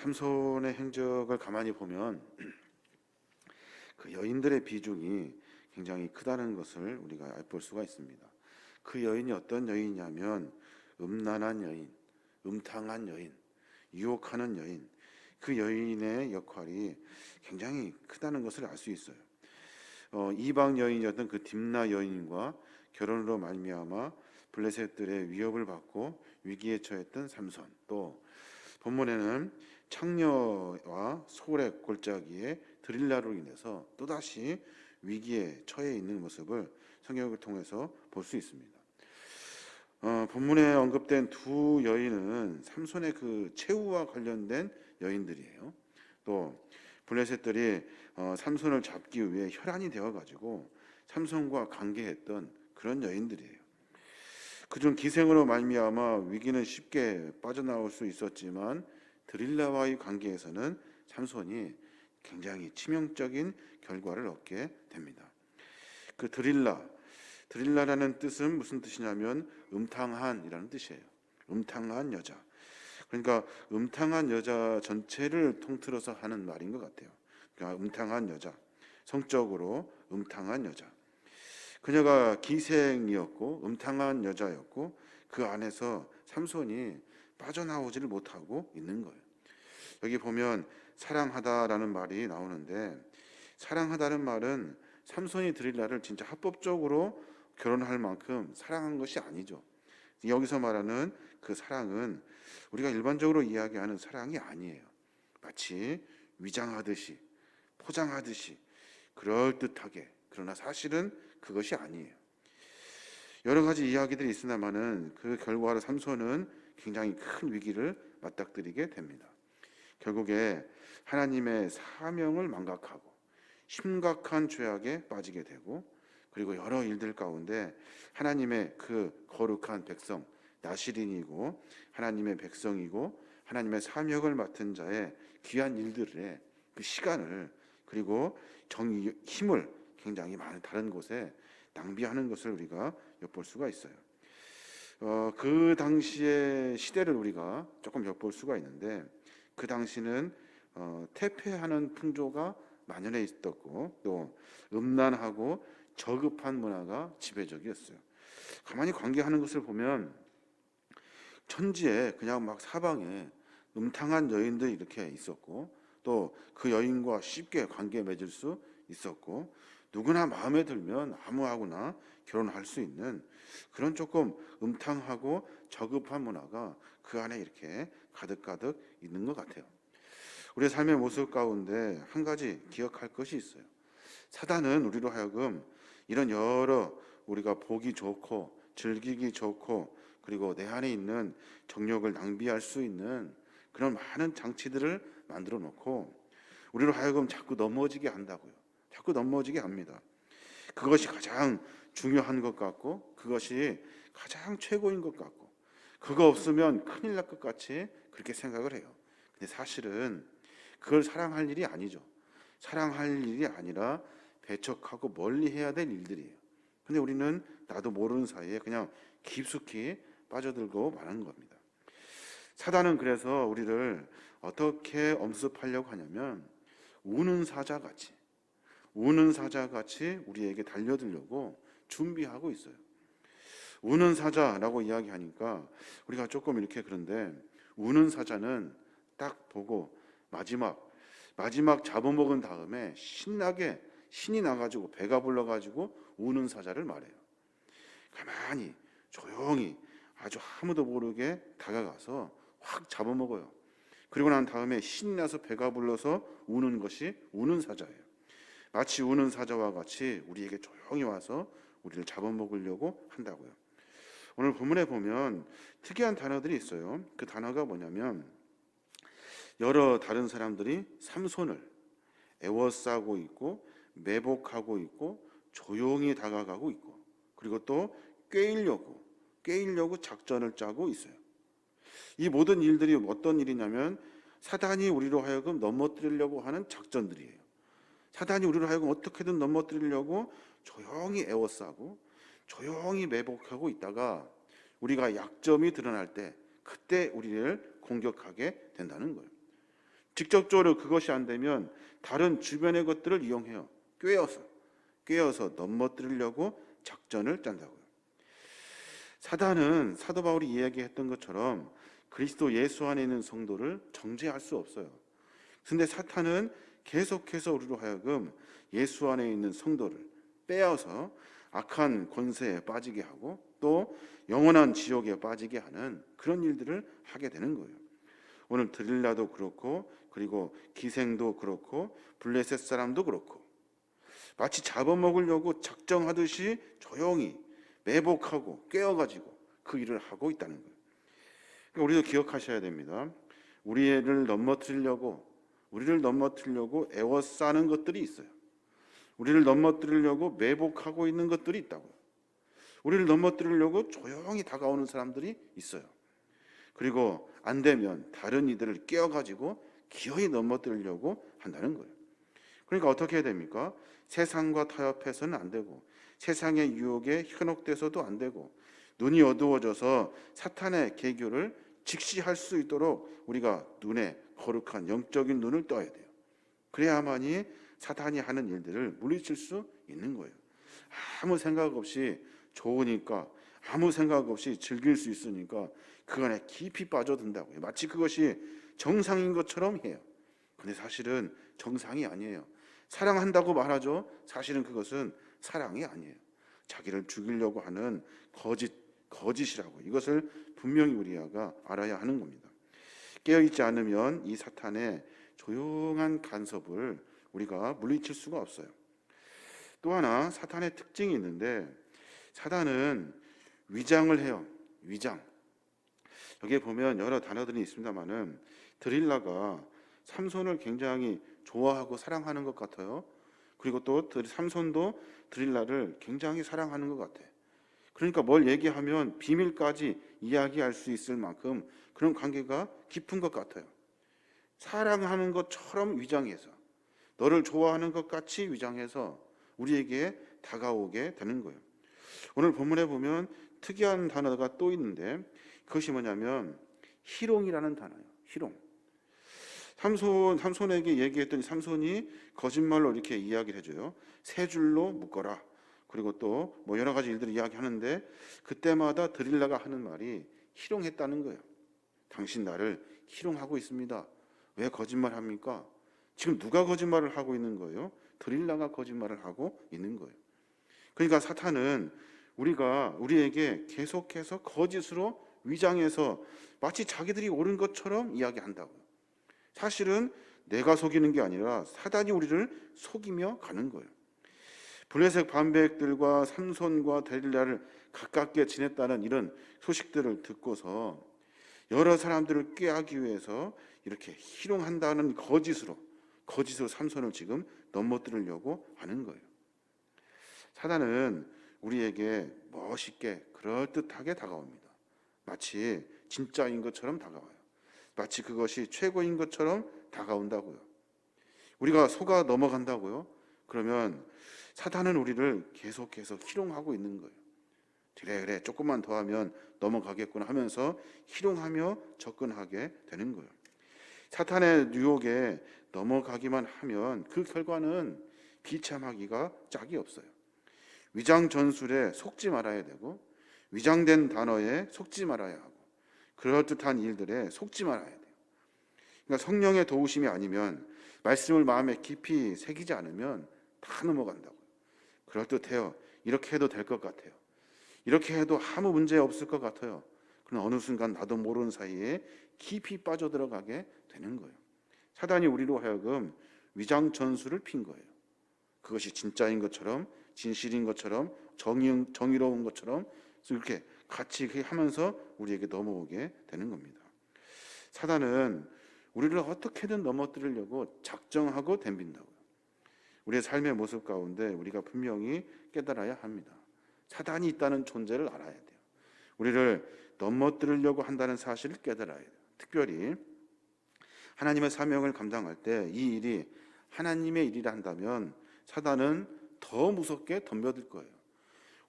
삼손의 행적을 가만히 보면 그 여인들의 비중이 굉장히 크다는 것을 우리가 알 수가 있습니다. 그 여인이 어떤 여인이냐면 음란한 여인, 음탕한 여인, 유혹하는 여인, 그 여인의 역할이 굉장히 크다는 것을 알 수 있어요. 이방 여인이었던 그 딥나 여인과 결혼으로 말미암아 블레셋들의 위협을 받고 위기에 처했던 삼손, 또 본문에는 창녀와 소래 골짜기의 드릴라로 인해서 또다시 위기에 처해 있는 모습을 성경을 통해서 볼 수 있습니다. 본문에 언급된 두 여인은 삼손의 그 최후와 관련된 여인들이에요. 또 블레셋들이 삼손을 잡기 위해 혈안이 되어가지고 삼손과 관계했던 그런 여인들이에요. 그중 기생으로 말미암아 위기는 쉽게 빠져나올 수 있었지만 드릴라와의 관계에서는 삼손이 굉장히 치명적인 결과를 얻게 됩니다. 그 드릴라라는 뜻은 무슨 뜻이냐면 음탕한이라는 뜻이에요. 음탕한 여자. 그러니까 음탕한 여자 전체를 통틀어서 하는 말인 것 같아요. 그러니까 음탕한 여자, 성적으로 음탕한 여자. 그녀가 기생이었고 음탕한 여자였고 그 안에서 삼손이 빠져나오지를 못하고 있는 거예요. 여기 보면 사랑하다라는 말이 나오는데, 사랑하다는 말은 삼손이 드릴라를 진짜 합법적으로 결혼할 만큼 사랑한 것이 아니죠. 여기서 말하는 그 사랑은 우리가 일반적으로 이야기하는 사랑이 아니에요. 마치 위장하듯이, 포장하듯이 그럴듯하게, 그러나 사실은 그것이 아니에요. 여러 가지 이야기들이 있으나마는 그 결과로 삼손은 굉장히 큰 위기를 맞닥뜨리게 됩니다. 결국에 하나님의 사명을 망각하고 심각한 죄악에 빠지게 되고, 그리고 여러 일들 가운데 하나님의 그 거룩한 백성, 나시린이고 하나님의 백성이고 하나님의 사명을 맡은 자의 귀한 일들의 그 시간을, 그리고 정의 힘을 굉장히 많은 다른 곳에 낭비하는 것을 우리가 엿볼 수가 있어요. 그 당시의 시대를 우리가 조금 엿볼 수가 있는데, 그 당시는 퇴폐하는 풍조가 만연해 있었고, 또 음란하고 저급한 문화가 지배적이었어요. 가만히 관계하는 것을 보면 천지에 그냥 막 사방에 음탕한 여인들이 이렇게 있었고, 또 그 여인과 쉽게 관계 맺을 수 있었고, 누구나 마음에 들면 아무하고나 결혼할 수 있는 그런 조금 음탕하고 저급한 문화가 그 안에 이렇게 가득가득 있는 것 같아요. 우리의 삶의 모습 가운데 한 가지 기억할 것이 있어요. 사단은 우리로 하여금 이런 여러 우리가 보기 좋고 즐기기 좋고 그리고 내 안에 있는 정욕을 낭비할 수 있는 그런 많은 장치들을 만들어 놓고 우리로 하여금 자꾸 넘어지게 한다고요. 자꾸 넘어지게 합니다. 그것이 가장 중요한 것 같고, 그것이 가장 최고인 것 같고, 그거 없으면 큰일 날 것 같이 그렇게 생각을 해요. 근데 사실은 그걸 사랑할 일이 아니죠. 사랑할 일이 아니라 배척하고 멀리 해야 될 일들이에요. 근데 우리는 나도 모르는 사이에 그냥 깊숙이 빠져들고 마는 겁니다. 사단은 그래서 우리를 어떻게 엄습하려고 하냐면 우는 사자같이 우리에게 달려들려고 준비하고 있어요. 우는 사자라고 이야기하니까 우리가 조금 이렇게, 그런데 우는 사자는 딱 보고 마지막 잡아먹은 다음에 신이 나가지고 배가 불러가지고 우는 사자를 말해요. 가만히 조용히 아주 아무도 모르게 다가가서 확 잡아먹어요. 그리고 난 다음에 신이 나서 배가 불러서 우는 것이 우는 사자예요. 마치 우는 사자와 같이 우리에게 조용히 와서 우리를 잡아먹으려고 한다고요. 오늘 본문에 보면 특이한 단어들이 있어요. 그 단어가 뭐냐면, 여러 다른 사람들이 삼손을 애워싸고 있고 매복하고 있고 조용히 다가가고 있고, 그리고 또 꿰이려고 작전을 짜고 있어요. 이 모든 일들이 어떤 일이냐면 사단이 우리로 하여금 넘어뜨리려고 하는 작전들이에요. 사단이 우리로 하여금 어떻게든 넘어뜨리려고 조용히 애워싸고 조용히 매복하고 있다가 우리가 약점이 드러날 때 그때 우리를 공격하게 된다는 거예요. 직접적으로 그것이 안 되면 다른 주변의 것들을 이용해요. 꿰어서 넘어뜨리려고 작전을 짠다고요. 사단은 사도 바울이 이야기했던 것처럼 그리스도 예수 안에 있는 성도를 정죄할 수 없어요. 그런데 사탄은 계속해서 우리로 하여금 예수 안에 있는 성도를 빼앗아 악한 권세에 빠지게 하고 또 영원한 지옥에 빠지게 하는 그런 일들을 하게 되는 거예요. 오늘 드릴라도 그렇고 그리고 기생도 그렇고 블레셋 사람도 그렇고 마치 잡아먹으려고 작정하듯이 조용히 매복하고 깨어가지고 그 일을 하고 있다는 거예요. 그러니까 우리도 기억하셔야 됩니다. 우리를 넘어뜨리려고 애워싸는 것들이 있어요. 우리를 넘어뜨리려고 매복하고 있는 것들이 있다고요. 우리를 넘어뜨리려고 조용히 다가오는 사람들이 있어요. 그리고 안 되면 다른 이들을 깨어가지고 기어이 넘어뜨리려고 한다는 거예요. 그러니까 어떻게 해야 됩니까? 세상과 타협해서는 안 되고 세상의 유혹에 현혹돼서도 안 되고 눈이 어두워져서 사탄의 계교를 직시할 수 있도록 우리가 눈에 거룩한 영적인 눈을 떠야 돼요. 그래야만이 사탄이 하는 일들을 물리칠 수 있는 거예요. 아무 생각 없이 좋으니까 아무 생각 없이 즐길 수 있으니까 그 안에 깊이 빠져든다고요. 마치 그것이 정상인 것처럼 해요. 근데 사실은 정상이 아니에요. 사랑한다고 말하죠. 사실은 그것은 사랑이 아니에요. 자기를 죽이려고 하는 거짓이라고. 이것을 분명히 우리가 알아야 하는 겁니다. 깨어있지 않으면 이 사탄의 조용한 간섭을 우리가 물리칠 수가 없어요. 또 하나 사탄의 특징이 있는데 사탄은 위장을 해요. 위장. 여기에 보면 여러 단어들이 있습니다만은 드릴라가 삼손을 굉장히 좋아하고 사랑하는 것 같아요. 그리고 또 삼손도 드릴라를 굉장히 사랑하는 것 같아요. 그러니까 뭘 얘기하면 비밀까지 이야기할 수 있을 만큼 그런 관계가 깊은 것 같아요. 사랑하는 것처럼 위장해서 너를 좋아하는 것 같이 위장해서 우리에게 다가오게 되는 거예요. 오늘 본문에 보면 특이한 단어가 또 있는데 그것이 뭐냐면 희롱이라는 단어예요. 희롱. 삼손에게 얘기했더니 삼손이 거짓말로 이렇게 이야기를 해줘요. 세 줄로 묶어라. 그리고 또 뭐 여러 가지 일들을 이야기하는데 그때마다 드릴라가 하는 말이 희롱했다는 거예요. 당신 나를 희롱하고 있습니다. 왜 거짓말합니까? 지금 누가 거짓말을 하고 있는 거예요? 드릴라가 거짓말을 하고 있는 거예요. 그러니까 사탄은 우리에게 계속해서 거짓으로 위장해서 마치 자기들이 옳은 것처럼 이야기한다고요. 사실은 내가 속이는 게 아니라 사단이 우리를 속이며 가는 거예요. 블레셋 반백들과 삼손과 데릴라를 가깝게 지냈다는 이런 소식들을 듣고서 여러 사람들을 꾀하기 위해서 이렇게 희롱한다는 거짓으로 삼손을 지금 넘어뜨리려고 하는 거예요. 사단은 우리에게 멋있게 그럴듯하게 다가옵니다. 마치 진짜인 것처럼 다가와요. 마치 그것이 최고인 것처럼 다가온다고요. 우리가 속아 넘어간다고요. 그러면 사탄은 우리를 계속해서 희롱하고 있는 거예요. 그래 조금만 더 하면 넘어가겠구나 하면서 희롱하며 접근하게 되는 거예요. 사탄의 유혹에 넘어가기만 하면 그 결과는 비참하기가 짝이 없어요. 위장 전술에 속지 말아야 되고 위장된 단어에 속지 말아야 하고 그럴듯한 일들에 속지 말아야 돼요. 그러니까 성령의 도우심이 아니면 말씀을 마음에 깊이 새기지 않으면 다 넘어간다고요. 그럴듯해요. 이렇게 해도 될 것 같아요. 이렇게 해도 아무 문제 없을 것 같아요. 그러나 어느 순간 나도 모르는 사이에 깊이 빠져들어가게 되는 거예요. 사단이 우리로 하여금 위장 전술을 핀 거예요. 그것이 진짜인 것처럼 진실인 것처럼 정의로운 것처럼 이렇게 같이 하면서 우리에게 넘어오게 되는 겁니다. 사단은 우리를 어떻게든 넘어뜨리려고 작정하고 덤빈다고요. 우리의 삶의 모습 가운데 우리가 분명히 깨달아야 합니다. 사단이 있다는 존재를 알아야 돼요. 우리를 넘어뜨리려고 한다는 사실을 깨달아야 돼요. 특별히 하나님의 사명을 감당할 때 이 일이 하나님의 일이라 한다면 사단은 더 무섭게 덤벼들 거예요.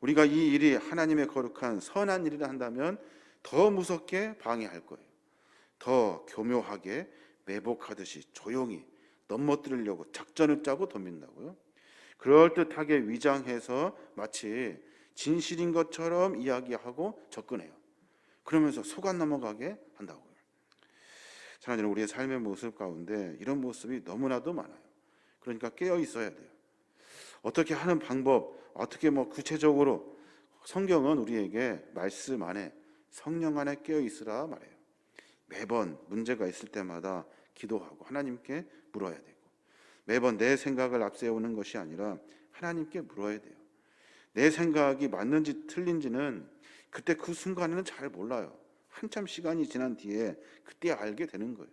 우리가 이 일이 하나님의 거룩한 선한 일이라 한다면 더 무섭게 방해할 거예요. 더 교묘하게 매복하듯이 조용히 넘어뜨리려고 작전을 짜고 덤빈다고요. 그럴듯하게 위장해서 마치 진실인 것처럼 이야기하고 접근해요. 그러면서 속아 넘어가게 한다고요. 사랑하는 우리의 삶의 모습 가운데 이런 모습이 너무나도 많아요. 그러니까 깨어 있어야 돼요. 어떻게 하는 방법, 어떻게 구체적으로 성경은 우리에게 말씀 안에 성령 안에 깨어 있으라 말해요. 매번 문제가 있을 때마다 기도하고 하나님께 물어야 되고, 매번 내 생각을 앞세우는 것이 아니라 하나님께 물어야 돼요. 내 생각이 맞는지 틀린지는 그때 그 순간에는 잘 몰라요. 한참 시간이 지난 뒤에 그때 알게 되는 거예요.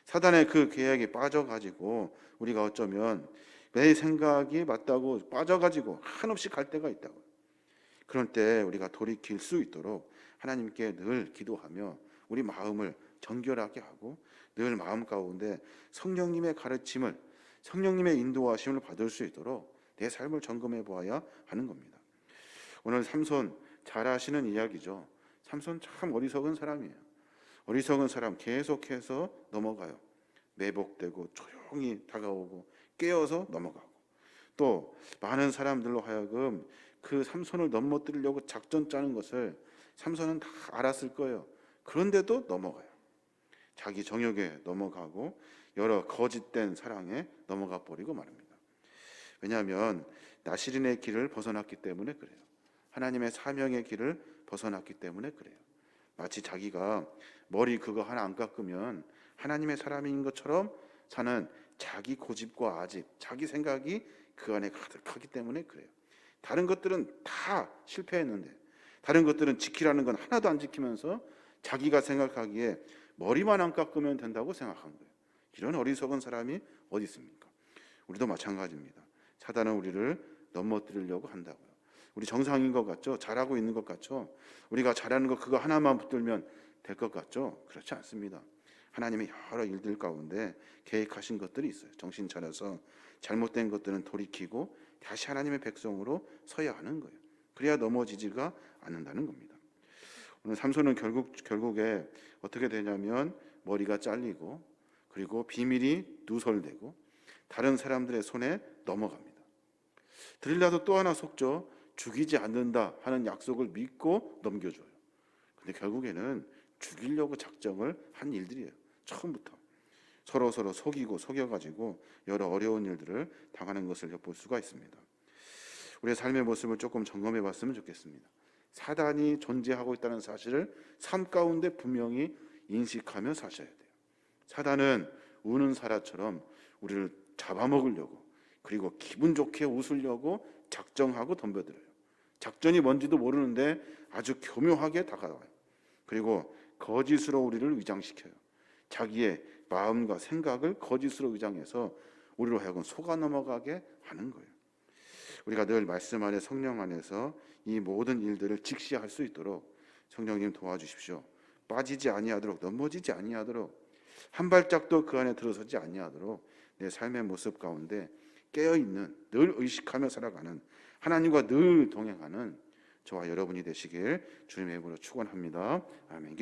사단의 그 계략에 빠져가지고 우리가 어쩌면 내 생각이 맞다고 빠져가지고 한없이 갈 때가 있다고요. 그럴 때 우리가 돌이킬 수 있도록 하나님께 늘 기도하며 우리 마음을 정결하게 하고 늘 마음 가운데 성령님의 가르침을, 성령님의 인도하심을 받을 수 있도록 내 삶을 점검해 보아야 하는 겁니다. 오늘 삼손 잘 아시는 이야기죠. 삼손 참 어리석은 사람이에요. 어리석은 사람 계속해서 넘어가요. 매복되고 조용히 다가오고 깨어서 넘어가고, 또 많은 사람들로 하여금 그 삼손을 넘어뜨리려고 작전 짜는 것을 삼손은 다 알았을 거예요. 그런데도 넘어가요. 자기 정욕에 넘어가고 여러 거짓된 사랑에 넘어가 버리고 말입니다. 왜냐하면 나시린의 길을 벗어났기 때문에 그래요. 하나님의 사명의 길을 벗어났기 때문에 그래요. 마치 자기가 머리 그거 하나 안 깎으면 하나님의 사람인 것처럼 사는 자기 고집과 아집, 자기 생각이 그 안에 가득하기 때문에 그래요. 다른 것들은 다 실패했는데, 다른 것들은 지키라는 건 하나도 안 지키면서 자기가 생각하기에 머리만 안 깎으면 된다고 생각한 거예요. 이런 어리석은 사람이 어디 있습니까? 우리도 마찬가지입니다. 사단은 우리를 넘어뜨리려고 한다고요. 우리 정상인 것 같죠? 잘하고 있는 것 같죠? 우리가 잘하는 거 그거 하나만 붙들면 될 것 같죠? 그렇지 않습니다. 하나님의 여러 일들 가운데 계획하신 것들이 있어요. 정신 차려서 잘못된 것들은 돌이키고 다시 하나님의 백성으로 서야 하는 거예요. 그래야 넘어지지가 않는다는 겁니다. 오늘 삼손은 결국에 어떻게 되냐면 머리가 잘리고, 그리고 비밀이 누설되고 다른 사람들의 손에 넘어갑니다. 드릴라도 또 하나 속죠. 죽이지 않는다 하는 약속을 믿고 넘겨줘요. 근데 결국에는 죽이려고 작정을 한 일들이에요. 처음부터 서로 속이고 속여가지고 여러 어려운 일들을 당하는 것을 엿볼 수가 있습니다. 우리의 삶의 모습을 조금 점검해 봤으면 좋겠습니다. 사단이 존재하고 있다는 사실을 삶 가운데 분명히 인식하며 사셔야 돼요. 사단은 우는 사라처럼 우리를 잡아먹으려고, 그리고 기분 좋게 웃으려고 작정하고 덤벼들어요. 작전이 뭔지도 모르는데 아주 교묘하게 다가와요. 그리고 거짓으로 우리를 위장시켜요. 자기의 마음과 생각을 거짓으로 위장해서 우리로 하여금 속아 넘어가게 하는 거예요. 우리가 늘 말씀 안에 성령 안에서 이 모든 일들을 직시할 수 있도록 성령님 도와주십시오. 빠지지 아니하도록, 넘어지지 아니하도록, 한 발짝도 그 안에 들어서지 아니하도록 내 삶의 모습 가운데 깨어있는, 늘 의식하며 살아가는, 하나님과 늘 동행하는 저와 여러분이 되시길 주님의 이름으로 축원합니다. 아멘.